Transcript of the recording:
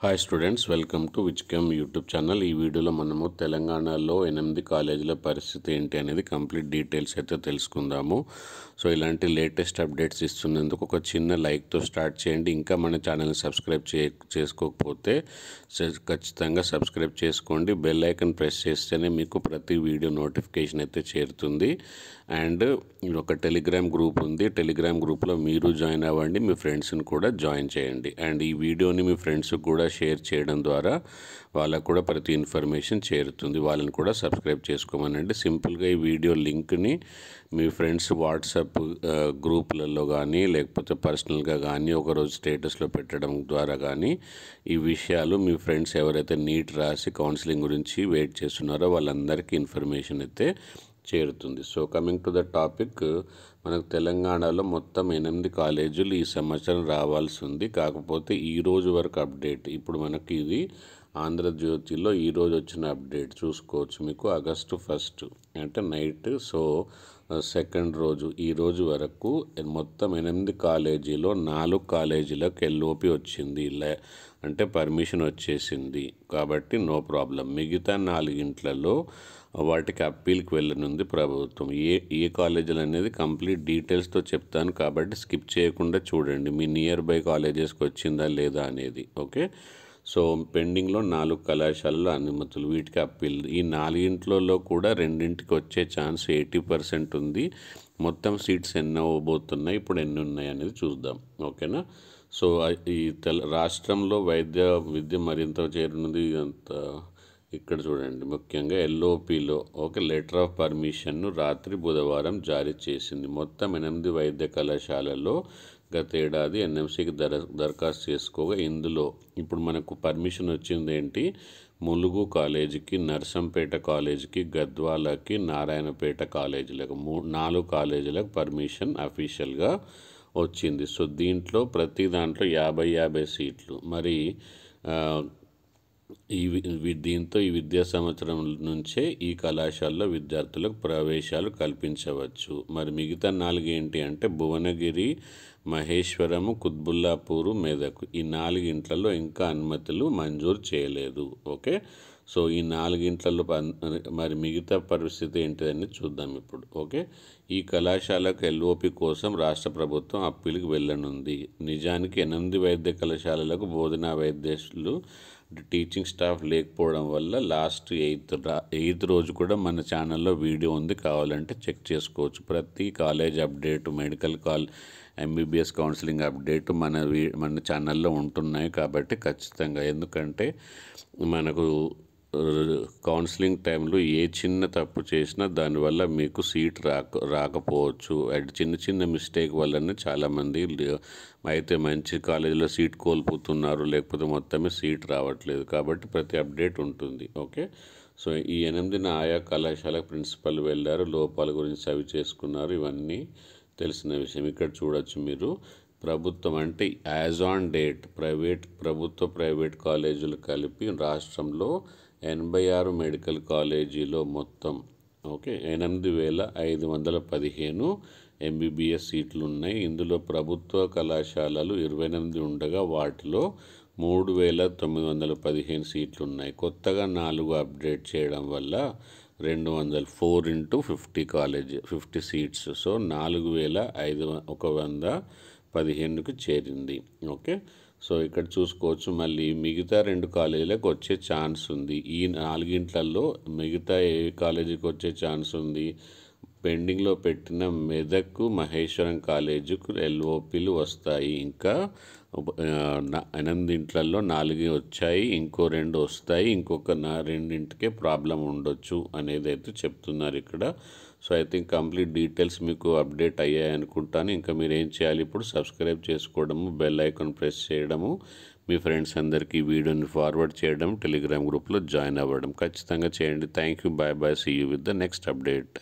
Hi students, welcome to విచ్కెమ్ YouTube channel. ఈ వీడియోలో మనము తెలంగాణలో 8 కాలేజీల పరిస్థితి ఏంటి అనేది కంప్లీట్ డీటెయిల్స్ అయితే తెలుసుకుందాము. సో ఇలాంటి లేటెస్ట్ అప్డేట్స్ ఇస్తున్నందుకు ఒక చిన్న లైక్తో స్టార్ట్ చేయండి. ఇంకా మన ఛానల్ని సబ్స్క్రైబ్ చేసుకోకపోతే ఖచ్చితంగా సబ్స్క్రైబ్ చేసుకోండి. బెల్ ఐకన్ ప్రెస్ చేస్తేనే మీకు ప్రతి వీడియో నోటిఫికేషన్ అయితే చేరుతుంది. అండ్ ఒక టెలిగ్రామ్ గ్రూప్ ఉంది. టెలిగ్రామ్ గ్రూప్లో మీరు జాయిన్ అవ్వండి, మీ ఫ్రెండ్స్ని కూడా జాయిన్ చేయండి. అండ్ ఈ వీడియోని మీ ఫ్రెండ్స్కి కూడా షేర్ చేయడం ద్వారా వాళ్ళకు కూడా ప్రతి ఇన్ఫర్మేషన్ చేరుతుంది. వాళ్ళని కూడా సబ్స్క్రైబ్ చేసుకోమనండి. సింపుల్గా ఈ వీడియో లింక్ని మీ ఫ్రెండ్స్ వాట్సాప్ గ్రూపులలో కానీ లేకపోతే పర్సనల్గా కానీ ఒకరోజు స్టేటస్లో పెట్టడం ద్వారా కానీ ఈ విషయాలు మీ ఫ్రెండ్స్ ఎవరైతే నీట్ రాసి కౌన్సిలింగ్ గురించి వెయిట్ చేస్తున్నారో వాళ్ళందరికీ ఇన్ఫర్మేషన్ అయితే చేరుతుంది. So coming to the topic, మనకు తెలంగాణలో మొత్తం 8 కాలేజీలు ఈ సంవత్సరం రావాల్సి ఉంది. కాకపోతే ఈరోజు వరకు అప్డేట్, ఇప్పుడు మనకి ఇది ఆంధ్రజ్యోతిలో ఈరోజు వచ్చిన అప్డేట్ చూసుకోవచ్చు. మీకు ఆగస్టు 1 అంటే నైట్, సో సెకండ్ రోజు ఈరోజు వరకు మొత్తం 8 కాలేజీలో 4 కాలేజీలకు ఎల్ఓపి వచ్చింది, అంటే పర్మిషన్ వచ్చేసింది. కాబట్టి నో ప్రాబ్లం. మిగతా 4 వాటికి అప్పీల్కి వెళ్ళనుంది ప్రభుత్వం. ఏ కాలేజీలు అనేది కంప్లీట్ డీటెయిల్స్తో చెప్తాను, కాబట్టి స్కిప్ చేయకుండా చూడండి. మీ నియర్ బై కాలేజెస్కి వచ్చిందా లేదా అనేది. ఓకే, సో పెండింగ్లో 4 కళాశాలల అనుమతులు, వీటికి అప్పీల్. ఈ 4 కూడా 2కి వచ్చే ఛాన్స్ 80% ఉంది. మొత్తం సీట్స్ ఎన్ని అవ్వబోతున్నాయి, ఇప్పుడు ఎన్ని ఉన్నాయి అనేది చూద్దాం. ఓకేనా. సో ఈ రాష్ట్రంలో విద్య మరింత చేరున్నది. అంత ఇక్కడ చూడండి, ముఖ్యంగా ఎల్ఓపిలో ఓకే లెటర్ ఆఫ్ పర్మిషన్ను రాత్రి బుధవారం జారీ చేసింది. మొత్తం 8 వైద్య కళాశాలలో గత ఏడాది ఎన్ఎంసీకి దరఖాస్తు చేసుకోగా ఇందులో ఇప్పుడు మనకు పర్మిషన్ వచ్చింది ఏంటి, ములుగు కాలేజీకి, నర్సంపేట కాలేజీకి, గద్వాలకి, నారాయణపేట కాలేజీలకు 4 కాలేజీలకు పర్మిషన్ అఫీషియల్గా వచ్చింది. సో దీంట్లో ప్రతి దాంట్లో 50 సీట్లు. మరి దీంతో ఈ విద్యా సంవత్సరం నుంచే ఈ కళాశాలలో విద్యార్థులకు ప్రవేశాలు కల్పించవచ్చు. మరి మిగతా 4 ఏంటి అంటే భువనగిరి, మహేశ్వరము, కుత్బుల్లాపూరు, మెదక్. ఈ 4 ఇంకా అనుమతులు మంజూరు చేయలేదు. ఓకే, సో ఈ 4 మరి మిగతా పరిస్థితి ఏంటిదని చూద్దాం ఇప్పుడు. ఓకే, ఈ కళాశాలకు ఎల్ఓపి కోసం రాష్ట్ర ప్రభుత్వం అప్పీలుకి వెళ్ళనుంది. నిజానికి 8 వైద్య కళాశాలలకు బోధనా వైద్యులు, టీచింగ్ స్టాఫ్ లేకపోవడం వల్ల లాస్ట్ 8th రోజు కూడా మన ఛానల్లో వీడియో ఉంది, కావాలంటే చెక్ చేసుకోవచ్చు. ప్రతి college update, medical MBBS counselling update మన ఛానల్లో ఉంటున్నాయి. కాబట్టి ఖచ్చితంగా, ఎందుకంటే మనకు కౌన్సిలింగ్ టైంలో ఏ చిన్న తప్పు చేసినా దానివల్ల మీకు సీట్ రాకపోవచ్చు. అండ్ చిన్న మిస్టేక్ వల్లనే చాలామంది అయితే మంచి కాలేజీలో సీట్ కోల్పోతున్నారు, లేకపోతే మొత్తమే సీట్ రావట్లేదు. కాబట్టి ప్రతి అప్డేట్ ఉంటుంది. ఓకే, సో ఈ 8 ఆయా కళాశాల ప్రిన్సిపల్ వెళ్ళారు, లోపాల గురించి సవి చేసుకున్నారు. ఇవన్నీ తెలిసిన విషయం. ఇక్కడ చూడొచ్చు మీరు, ప్రభుత్వం అంటే యాజ్ ఆన్ డేట్ ప్రభుత్వ ప్రైవేట్ కాలేజీలు కలిపి రాష్ట్రంలో 86 మెడికల్ కాలేజీలో మొత్తం ఓకే 8,515 ఎంబీబీఎస్ సీట్లు ఉన్నాయి. ఇందులో ప్రభుత్వ కళాశాలలు 28 ఉండగా వాటిలో 3,915 సీట్లు ఉన్నాయి. కొత్తగా 4 అప్డేట్ చేయడం వల్ల 4x50 సీట్స్, సో 4,115కి చేరింది. ఓకే, సో ఇక్కడ చూసుకోవచ్చు. మళ్ళీ మిగతా 2 కాలేజీలకు వచ్చే ఛాన్స్ ఉంది. ఈ 4 మిగతా ఏ కాలేజీకి వచ్చే ఛాన్స్ ఉంది, పెండింగ్లో పెట్టిన మెదక్, మహేశ్వరం కాలేజీకు ఎల్ఓపీలు వస్తాయి. ఇంకా 8 4 వచ్చాయి, ఇంకో 2 వస్తాయి, ఇంకొక 2కే ప్రాబ్లం ఉండొచ్చు అనేది అయితే చెప్తున్నారు ఇక్కడ. So I think complete details మీకు అప్డేట్ అయ్యాయి అనుకుంటాను. ఇంకా మీరు ఏం చేయాలి, ఇప్పుడు సబ్స్క్రైబ్ చేసుకోవడము, బెల్ ఐకాన్ ప్రెస్ చేయడము, మీ ఫ్రెండ్స్ అందరికీ వీడియోని ఫార్వర్డ్ చేయడం, టెలిగ్రామ్ గ్రూప్లో జాయిన్ అవ్వడం ఖచ్చితంగా చేయండి. Thank you, bye bye, see you with the next update.